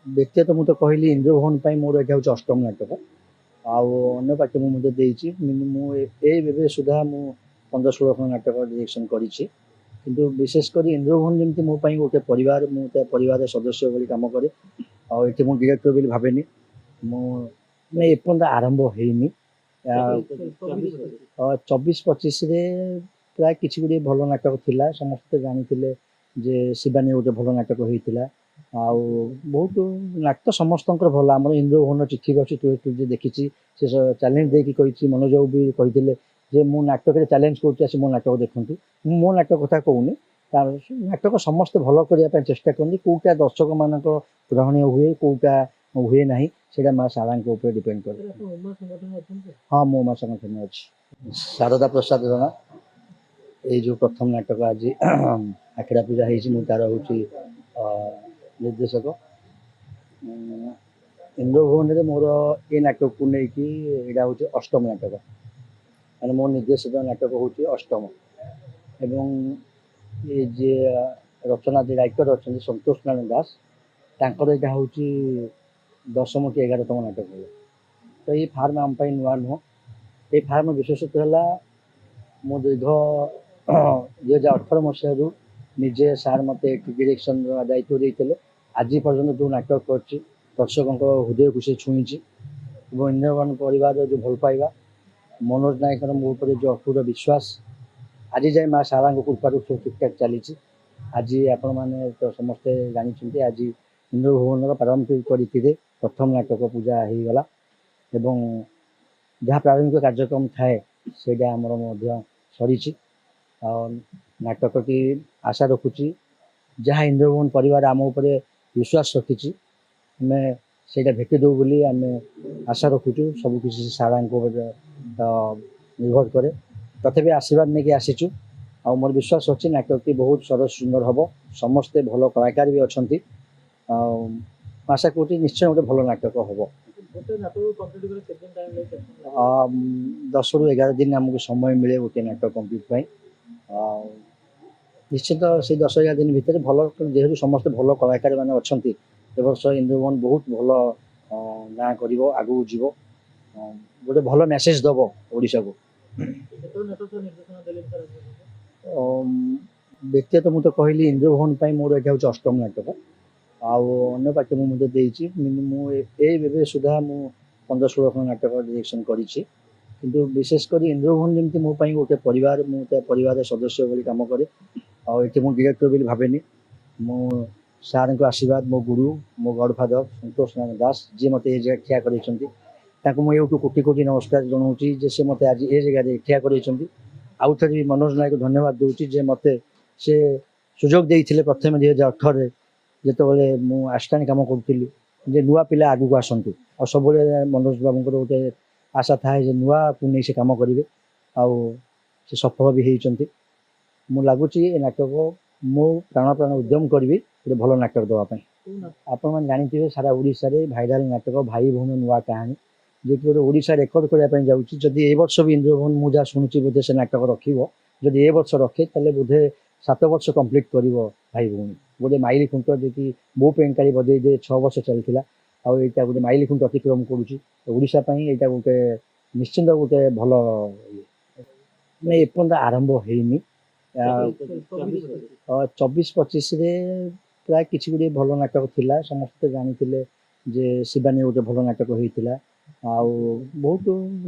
ବ୍ୟକ୍ତିଗତ ମୁଁ ତ କହିଲି ଇନ୍ଦ୍ରଭୁବନ ପାଇଁ ମୋର ଏଇଟା ହେଉଛି ଅଷ୍ଟମ ନାଟକ। ଆଉ ଅନ୍ୟ ପାଖେ ମୁଁ ମଧ୍ୟ ଦେଇଛି ମୁଁ ଏବେ ସୁଦ୍ଧା ମୁଁ 15-16 ଖଣ୍ଡ ନାଟକ ଡିରେକ୍ସନ୍ କରିଛି। କିନ୍ତୁ ବିଶେଷ କରି ଇନ୍ଦ୍ରଭୁବନ ଯେମିତି ମୋ ପାଇଁ ଗୋଟେ ପରିବାର, ମୁଁ ତା ପରିବାରର ସଦସ୍ୟ ଭଳି କାମ କରେ। ଆଉ ଏଠି ମୁଁ ଡିରେକ୍ଟର ବୋଲି ଭାବେନି। ମୁଁ ଏପର୍ଯ୍ୟନ୍ତ ଆରମ୍ଭ ହେଇନି। 24-25ରେ ପ୍ରାୟ କିଛି ଗୁଡ଼ିଏ ଭଲ ନାଟକ ଥିଲା, ସମସ୍ତେ ଜାଣିଥିଲେ ଯେ ଶିବାନୀ ଗୋଟେ ଭଲ ନାଟକ ହେଇଥିଲା। ଆଉ ବହୁତ ନାଟକ ସମସ୍ତଙ୍କର ଭଲ, ଆମର ଇନ୍ଦ୍ରଭୁବନ ଚିଠି ଅଛି ଟୁଇଟ୍ ଦେଖିଛି, ସେ ଚ୍ୟାଲେଞ୍ଜ ଦେଇକି କହିଛି, ମନୋଜ ବାବୁ ବି କହିଥିଲେ ଯେ ମୁଁ ନାଟକରେ ଚ୍ୟାଲେଞ୍ଜ କରୁଛି, ଆସି ମୋ ନାଟକ ଦେଖନ୍ତୁ। ମୁଁ ମୋ ନାଟକ କଥା କହୁନି, ତାର ନାଟକ ସମସ୍ତେ ଭଲ କରିବା ପାଇଁ ଚେଷ୍ଟା କରନ୍ତି, କେଉଁଟା ଦର୍ଶକମାନଙ୍କ ଗ୍ରହଣୀୟ ହୁଏ, କେଉଁଟା ହୁଏ ନାହିଁ, ସେଇଟା ମା ଶାରଦାଙ୍କ ଉପରେ ଡିପେଣ୍ଡ କରେ। ହଁ, ମୋ ମା ସଂଗଠନ ଅଛି। ଶାରଦା ପ୍ରସାଦ ଜଣା, ଏଇ ଯେଉଁ ପ୍ରଥମ ନାଟକ ଆଜି ଆଖଡ଼ା ପୂଜା ହେଇଛି, ମୁଁ ତାର ହେଉଛି ନିର୍ଦ୍ଦେଶକ। ଇନ୍ଦ୍ରଭୁବନରେ ମୋର ଏ ନାଟକକୁ ନେଇକି ଏଇଟା ହେଉଛି ଅଷ୍ଟମ ନାଟକ, ମାନେ ମୋ ନିର୍ଦ୍ଦେଶିତ ନାଟକ ହେଉଛି ଅଷ୍ଟମ। ଏବଂ ଏ ଯିଏ ରଚନା ରାଇଟର ଅଛନ୍ତି ସନ୍ତୋଷ ନାରାୟଣ ଦାସ, ତାଙ୍କର ଏଇଟା ହେଉଛି 10ମ କି 11ତମ ନାଟକ ହେବ। ତ ଏଇ ଫାର୍ମ ଆମ ପାଇଁ ନୂଆ ନୁହଁ। ଏଇ ଫାର୍ମ ବିଶେଷତ୍ୱ ହେଲା, ମୁଁ ଦୀର୍ଘ 2018 ମସିହାରୁ ନିଜେ ସାର୍ ମୋତେ ଡିରେକ୍ସନର ଦାୟିତ୍ୱ ଦେଇଥିଲେ। ଆଜି ପର୍ଯ୍ୟନ୍ତ ଯେଉଁ ନାଟକ କରିଛି ଦର୍ଶକଙ୍କ ହୃଦୟକୁ ସେ ଛୁଇଁଛି। ଏବଂ ଇନ୍ଦ୍ରଭୁବନ ପରିବାରର ଯେଉଁ ଭଲ ପାଇବା, ମନୋଜ ନାୟକର ମୋ ଉପରେ ଯେଉଁ ଅଟୁଟ ବିଶ୍ୱାସ, ଆଜି ଯାଏ ମା ଶାରଦାଙ୍କ କୃପାରୁ ସବୁ ଠିକ୍ଠାକ୍ ଚାଲିଛି। ଆଜି ଆପଣମାନେ ତ ସମସ୍ତେ ଜାଣିଛନ୍ତି, ଆଜି ଇନ୍ଦ୍ରଭୁବନର ପାରମ୍ପରିକ ରୀତିରେ ପ୍ରଥମ ନାଟକ ପୂଜା ହେଇଗଲା। ଏବଂ ଯାହା ପ୍ରାରମ୍ଭିକ କାର୍ଯ୍ୟକ୍ରମ ଥାଏ ସେଇଟା ଆମର ମଧ୍ୟ ସରିଛି। ଆଉ ନାଟକଟି ଆଶା ରଖୁଛି, ଯାହା ଇନ୍ଦ୍ରଭୁବନ ପରିବାର ଆମ ଉପରେ ବିଶ୍ୱାସ ରଖିଛି, ଆମେ ସେଇଟା ଭେଟି ଦେବୁ ବୋଲି ଆମେ ଆଶା ରଖୁଛୁ। ସବୁକିଛି ଶାରଦାଙ୍କ ଉପରେ ନିର୍ଭର କରେ। ତଥାପି ଆଶୀର୍ବାଦ ନେଇକି ଆସିଛୁ। ଆଉ ମୋର ବିଶ୍ୱାସ ଅଛି ନାଟକଟି ବହୁତ ସରସ ସୁନ୍ଦର ହେବ। ସମସ୍ତେ ଭଲ କଳାକାର ବି ଅଛନ୍ତି। ଆଉ ଆଶା କରୁଛି ନିଶ୍ଚୟ ଗୋଟେ ଭଲ ନାଟକ ହେବ। 10ରୁ 11 ଦିନ ଆମକୁ ସମୟ ମିଳେ ଗୋଟେ ନାଟକ କମ୍ପ୍ଲିଟ୍ ପାଇଁ। ଆଉ ନିଶ୍ଚିତ ସେଇ 10-11 ଦିନ ଭିତରେ ଭଲ, ଯେହେତୁ ସମସ୍ତେ ଭଲ କଳାକାର ମାନେ ଅଛନ୍ତି, ଏ ବର୍ଷ ଇନ୍ଦ୍ରଭୁବନ ବହୁତ ଭଲ ନାଁ କରିବ, ଆଗକୁ ଯିବ, ଗୋଟେ ଭଲ ମେସେଜ ଦେବ ଓଡ଼ିଶାକୁ। ବ୍ୟକ୍ତିଗତ ମୁଁ ତ କହିଲି ଇନ୍ଦ୍ରଭୁବନ ପାଇଁ ମୋର ଏଇଟା ହେଉଛି ଅଷ୍ଟମ ନାଟକ। ଆଉ ଅନ୍ୟ ପାଖେ ମୁଁ ମଧ୍ୟ ଦେଇଛି ମୁଁ ଏବେ ସୁଦ୍ଧା ମୁଁ 15-16 ଖଣ୍ଡ ନାଟକ ଡିରେକ୍ସନ୍ କରିଛି। କିନ୍ତୁ ବିଶେଷ କରି ଇନ୍ଦ୍ରଭୁବନ ଯେମିତି ମୋ ପାଇଁ ଗୋଟେ ପରିବାର, ମୁଁ ତା ପରିବାରର ସଦସ୍ୟ ଭଳି କାମ କରେ। ଆଉ ଏଠି ମୁଁ ଡିରେକ୍ଟର ବୋଲି ଭାବେନି। ମୁଁ ସାର୍ଙ୍କ ଆଶୀର୍ବାଦ, ମୋ ଗୁରୁ, ମୋ ଗଡ଼ଫାଦର ସନ୍ତୋଷ ନାରାୟଣ ଦାସ, ଯିଏ ମୋତେ ଏ ଜାଗାରେ ଠିଆ କରାଇଛନ୍ତି, ତାଙ୍କୁ ମୁଁ ଏଇଠୁ କୋଟି କୋଟି ନମସ୍କାର ଜଣାଉଛି ଯେ ସେ ମୋତେ ଆଜି ଏ ଜାଗାରେ ଠିଆ କରାଇଛନ୍ତି। ଆଉ ଥରେ ବି ମନୋଜ ନାୟକ ଧନ୍ୟବାଦ ଦେଉଛି ଯେ ମୋତେ ସେ ସୁଯୋଗ ଦେଇଥିଲେ ପ୍ରଥମେ 2018ରେ, ଯେତେବେଳେ ମୁଁ ଆଷ୍ଟାନୀ କାମ କରୁଥିଲି, ଯେ ନୂଆ ପିଲା ଆଗକୁ ଆସନ୍ତୁ। ଆଉ ସବୁବେଳେ ମନୋଜ ବାବୁଙ୍କର ଗୋଟେ ଆଶା ଥାଏ ଯେ ନୂଆକୁ ନେଇ ସେ କାମ କରିବେ। ଆଉ ସେ ସଫଳ ବି ହେଇଛନ୍ତି। ମୁଁ ଲାଗୁଛି ଏ ନାଟକ ମୁଁ ପ୍ରାଣ ଉଦ୍ୟମ କରିବି ଗୋଟେ ଭଲ ନାଟକ ଦେବା ପାଇଁ। ଆପଣମାନେ ଜାଣିଥିବେ ସାରା ଓଡ଼ିଶାରେ ଭାଇରାଲ ନାଟକ ଭାଇ ଭଉଣୀ ନୂଆ କାହାଣୀ, ଯିଏକି ଗୋଟେ ଓଡ଼ିଶା ରେକର୍ଡ କରିବା ପାଇଁ ଯାଉଛି। ଯଦି ଏ ବର୍ଷ ବି ଇନ୍ଦ୍ରଭୁବନ ମୁଁ ଯାହା ଶୁଣୁଛି ବୋଧେ ସେ ନାଟକ ରଖିବ। ଯଦି ଏ ବର୍ଷ ରଖେ ତାହେଲେ ବୋଧେ 7 ବର୍ଷ କମ୍ପ୍ଲିଟ୍ କରିବ ଭାଇ ଭଉଣୀ। ଗୋଟେ ମାଇଲି ଖୁଣ୍ଟ ଯିଏକି ବୋଉ ପେଙ୍କାଳି ବଜେଇ ଯେ 6 ବର୍ଷ ଚାଲିଥିଲା, ଆଉ ଏଇଟା ଗୋଟେ ମାଇଲି ଖୁଣ୍ଟ ଅତିକ୍ରମ କରୁଛି। ଓଡ଼ିଶା ପାଇଁ ଏଇଟା ଗୋଟେ ନିଶ୍ଚିନ୍ତ ଗୋଟେ ଭଲ ଇଏ। ଏପର୍ଯ୍ୟନ୍ତ ଆରମ୍ଭ ହେଇନି। 24-25ରେ ପ୍ରାୟ କିଛି ଗୁଡ଼ିଏ ଭଲ ନାଟକ ଥିଲା, ସମସ୍ତେ ଜାଣିଥିଲେ ଯେ ଶିବାନୀ ଗୋଟେ ଭଲ ନାଟକ ହେଇଥିଲା। ଆଉ ବହୁତ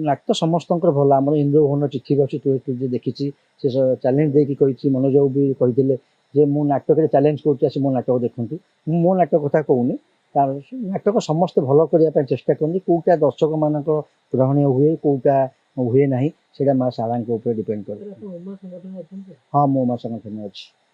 ନାଟକ ସମସ୍ତଙ୍କର ଭଲ, ଆମର ଇନ୍ଦ୍ରଭୁବନ ଚିଠି ଅଛି ଟୁଇଟ୍ ଦେଖିଛି, ସେ ଚ୍ୟାଲେଞ୍ଜ ଦେଇକି କହିଛି, ମନୋଜ ବାବୁ ବି କହିଥିଲେ ଯେ ମୁଁ ନାଟକରେ ଚ୍ୟାଲେଞ୍ଜ କରୁଛି, ଆସି ମୋ ନାଟକ ଦେଖନ୍ତୁ। ମୁଁ ମୋ ନାଟକ କଥା କହୁନି, ତାର ନାଟକ ସମସ୍ତେ ଭଲ କରିବା ପାଇଁ ଚେଷ୍ଟା କରନ୍ତି, କେଉଁଟା ଦର୍ଶକମାନଙ୍କ ଗ୍ରହଣୀୟ ହୁଏ, କେଉଁଟା ହୁଏ ନାହିଁ, ସେଇଟା ମା ଶାରଦାଙ୍କ ଉପରେ ଡିପେଣ୍ଡ କରେ। ହଁ, ମୋ ମା ସଂଗଠନ ଅଛି।